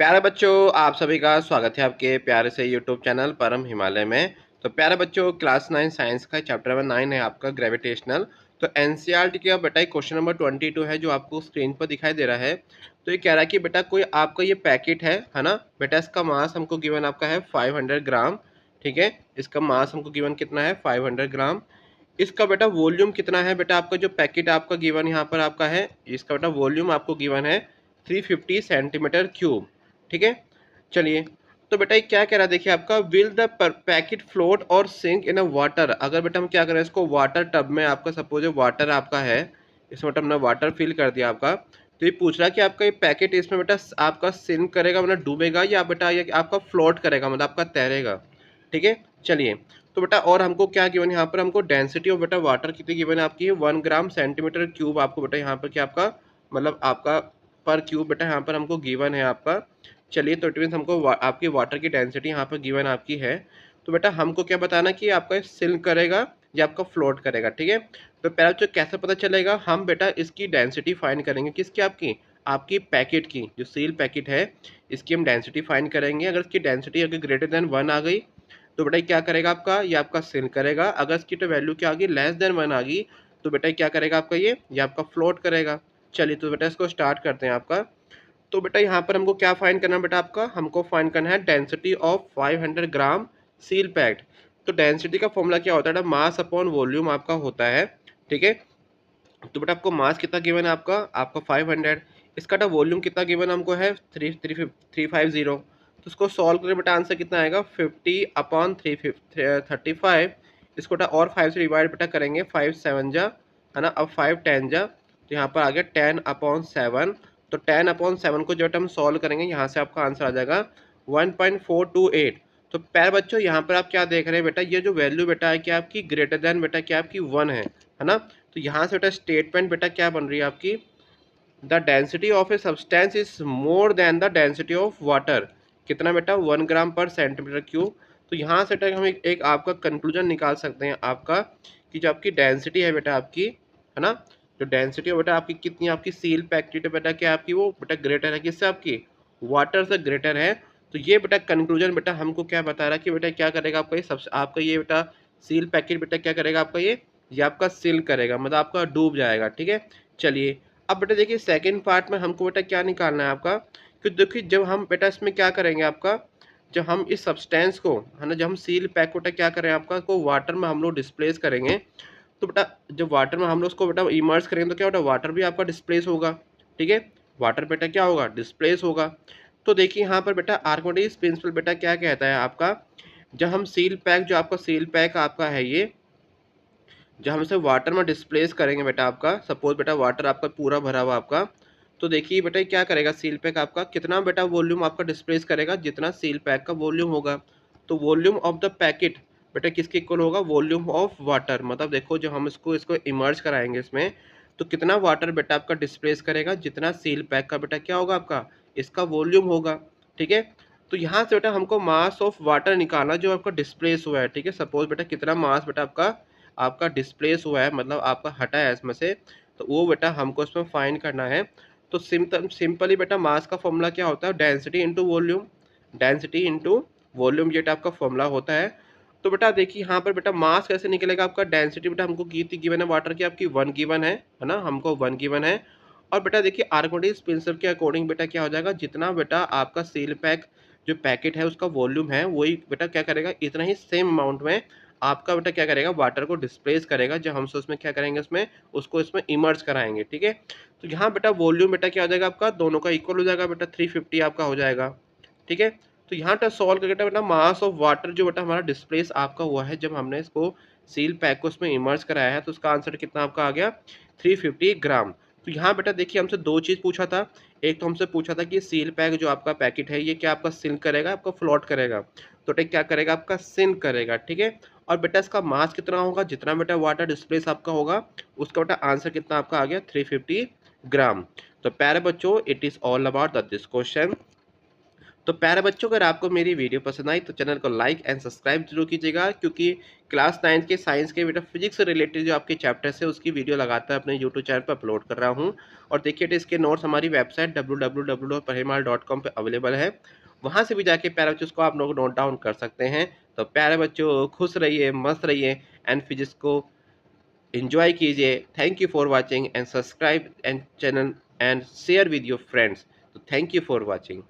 प्यारे बच्चों, आप सभी का स्वागत है आपके प्यारे से यूट्यूब चैनल परम हिमालय में। तो प्यारे बच्चों, क्लास 9 साइंस का चैप्टर नंबर 9 है आपका ग्रेविटेशनल। तो एनसीईआरटी का बेटा क्वेश्चन नंबर 22 है जो आपको स्क्रीन पर दिखाई दे रहा है। तो ये कह रहा है कि बेटा कोई आपका ये पैकेट है ना बेटा, इसका मास हमको गिवन आपका है 500 ग्राम। ठीक है, इसका मास हमको गिवन कितना है 500 ग्राम। इसका बेटा वॉल्यूम कितना है बेटा, आपका जो पैकेट आपका गिवन यहाँ पर आपका है, इसका बेटा वॉल्यूम आपको गिवन है 350 सेंटीमीटर क्यूब। ठीक है, चलिए। तो बेटा ये क्या कह रहा है, देखिए आपका विल द पैकेट फ्लोट और सिंक इन अ वाटर। अगर बेटा हम क्या करें, इसको वाटर टब में, आपका सपोज वाटर आपका है, इसमें बेटा हमने वाटर फिल कर दिया आपका। तो ये पूछ रहा है कि आपका ये पैकेट इसमें बेटा आपका सिंक करेगा मतलब डूबेगा, या बेटा ये आपका फ्लोट करेगा मतलब आपका तैरेगा। ठीक है, चलिए। तो बेटा और हमको क्या गिवन, यहाँ पर हमको डेंसिटी ऑफ बेटा वाटर कितनी गिवन है आपकी है 1 ग्राम सेंटीमीटर क्यूब। आपको बेटा यहाँ पर क्या आपका मतलब आपका पर क्यूब बेटा यहाँ पर हमको गिवन है आपका। चलिए, तो इट मीन्स हमको आपकी वाटर की डेंसिटी यहाँ पर गिवन आपकी है। तो बेटा हमको क्या बताना कि आपका सिल्क करेगा या आपका फ्लोट करेगा। ठीक है, तो पहले तो कैसे पता चलेगा, हम बेटा इसकी डेंसिटी फाइंड करेंगे। किसकी? आपकी आपकी पैकेट की, जो सील पैकेट है इसकी हम डेंसिटी फाइंड करेंगे। अगर इसकी डेंसिटी अगर ग्रेटर देन 1 आ गई तो बेटा क्या करेगा आपका, ये आपका सिल करेगा। अगर इसकी तो वैल्यू क्या आ गई, लेस देन 1 आ गई, तो बेटा क्या करेगा आपका, ये आपका फ्लोट करेगा। चलिए, तो बेटा इसको स्टार्ट करते हैं आपका। तो बेटा यहाँ पर हमको क्या फाइंड करना है बेटा, आपका हमको फाइंड करना है density of 500 gram seal packed. तो डेंसिटी का फॉर्मूला क्या होता है, मास अपॉन वॉल्यूम आपका होता है। ठीक है, तो बेटा आपको मास कितना गिवन है आपका आपका 500। इसका वॉल्यूम कितना गिवन हमको है 350। तो इसको सॉल्व करें बेटा, आंसर कितना आएगा 50 अपॉन 35। इसको बेटा और 5 से डिवाइड बेटा करेंगे, 5 7 जा है ना, अब 5 10 जा, तो यहाँ पर आ गया 10 अपॉन 7। तो 10 अपॉन 7 को जब हम सॉल्व करेंगे, यहाँ से आपका आंसर आ जाएगा 1.428। तो पैर बच्चों यहाँ पर आप क्या देख रहे हैं बेटा, ये जो वैल्यू बेटा है क्या आपकी ग्रेटर देन बेटा क्या आपकी 1 है ना। तो यहाँ से बेटा स्टेटमेंट बेटा क्या बन रही है आपकी, the density of a substance is more than the density of water. कितना बेटा 1 ग्राम पर सेंटीमीटर क्यूब। तो यहाँ से बेटा हम एक आपका कंक्लूजन निकाल सकते हैं आपका, कि जो आपकी डेंसिटी है बेटा आपकी है ना, जो डेंसिटी है बेटा आपकी कितनी, आपकी सील पैक्टिट बेटा क्या आपकी वो बेटा ग्रेटर है किससे, आपकी वाटर से ग्रेटर है। तो ये बेटा कंक्लूजन बेटा हमको क्या बता रहा है कि बेटा क्या करेगा आपका ये सब, आपका ये बेटा सील पैकेट बेटा क्या करेगा आपका ये आपका सील करेगा मतलब आपका डूब जाएगा। ठीक है, चलिए। अब बेटा देखिए सेकंड पार्ट में हमको बेटा क्या निकालना है आपका, कि देखिए जब हम बेटा इसमें क्या करेंगे आपका, जब हम इस सब्सटेंस को है ना, जब हम सील पैक बेटा क्या करें आपका को वाटर में हम लोग डिस्प्लेस करेंगे। तो बेटा जब वाटर में हम लोग उसको बेटा इमर्स करेंगे तो क्या बेटा वाटर भी आपका डिस्प्लेस होगा। ठीक है, वाटर बेटा क्या होगा, डिस्प्लेस होगा। तो देखिए यहाँ पर बेटा आर्किमिडीज प्रिंसिपल बेटा क्या कहता है आपका, जब हम सील पैक, जो आपका सील पैक आपका है ये, जब हम इसे वाटर में डिस्प्लेस करेंगे बेटा आपका, सपोज बेटा वाटर आपका पूरा भरा हुआ आपका, तो देखिए बेटा क्या करेगा सील पैक आपका, कितना बेटा वॉल्यूम आपका डिस्प्लेस करेगा, जितना सील पैक का वॉल्यूम होगा। तो वॉल्यूम ऑफ द पैकेट बेटा किसके इक्वल होगा, वॉल्यूम ऑफ वाटर। मतलब देखो जब हम इसको इसको इमर्ज कराएंगे इसमें, तो कितना वाटर बेटा आपका डिस्प्लेस करेगा, जितना सील पैक का बेटा क्या होगा आपका इसका वॉल्यूम होगा। ठीक है, तो यहाँ से बेटा हमको मास ऑफ वाटर निकालना जो आपका डिस्प्लेस हुआ है। ठीक है, सपोज बेटा कितना मास बेटा आपका आपका डिस्प्लेस हुआ है, मतलब आपका हटा है इसमें से, तो वो बेटा हमको इसमें फाइंड करना है। तो सिंपली बेटा मास का फॉर्मूला क्या होता है, density into volume, density into volume, ये आपका फॉर्मूला होता है। तो बेटा देखिए यहाँ पर बेटा मास कैसे निकलेगा आपका, डेंसिटी बेटा हमको की थी गिवन है वाटर की आपकी 1 गिवन है ना, हमको 1 गिवन है। और बेटा देखिए आर्किमिडीज प्रिंसिपल के अकॉर्डिंग बेटा क्या हो जाएगा, जितना बेटा आपका सील पैक जो पैकेट है उसका वॉल्यूम है, वही बेटा क्या करेगा, इतना ही सेम अमाउंट में आपका बेटा क्या करेगा, वाटर को डिस्प्लेस करेगा। जब हम उसमें क्या करेंगे, उसमें उसको इसमें इमर्ज कराएंगे। ठीक है, तो यहाँ बेटा वॉल्यूम बेटा क्या हो जाएगा आपका, दोनों का इक्वल हो जाएगा बेटा 350 आपका हो जाएगा। ठीक है, तो यहाँ तक सॉल्व करके बेटा मास ऑफ वाटर जो बेटा हमारा डिस्प्लेस आपका हुआ है, जब हमने इसको सील पैक को उसमें इमर्ज कराया है, तो उसका आंसर कितना आपका आ गया 350 ग्राम। तो यहाँ बेटा देखिए हमसे दो चीज़ पूछा था, एक तो हमसे पूछा था कि सील पैक जो आपका पैकेट है ये क्या आपका सिंक करेगा, आपका फ्लोट करेगा। तो टेक क्या करेगा, आपका सिंक करेगा। ठीक है, और बेटा इसका मास कितना होगा, जितना बेटा वाटर डिस्प्लेस आपका होगा उसका बेटा आंसर कितना आपका आ गया 350 ग्राम। तो प्यारे बच्चों, it is all about this question. तो प्यारे बच्चों, अगर आपको मेरी वीडियो पसंद आई तो चैनल को लाइक एंड सब्सक्राइब जरूर कीजिएगा, क्योंकि क्लास 9 के साइंस के बेटा फिजिक्स से रिलेटेड जो आपके चैप्टर्स है उसकी वीडियो लगातार अपने यूट्यूब चैनल पर अपलोड कर रहा हूं। और देखिए, इसके नोट्स हमारी वेबसाइट www.parhimal.com पे अवेलेबल है। वहां से भी जाके प्यारे बच्चों उसको आप लोग नोट डाउन कर सकते हैं। तो प्यारे बच्चों, खुश रहिए, मस्त रहिए एंड फिजिक्स को enjoy कीजिए। Thank you for watching and subscribe and channel and share with your friends. तो थैंक यू फॉर वॉचिंग।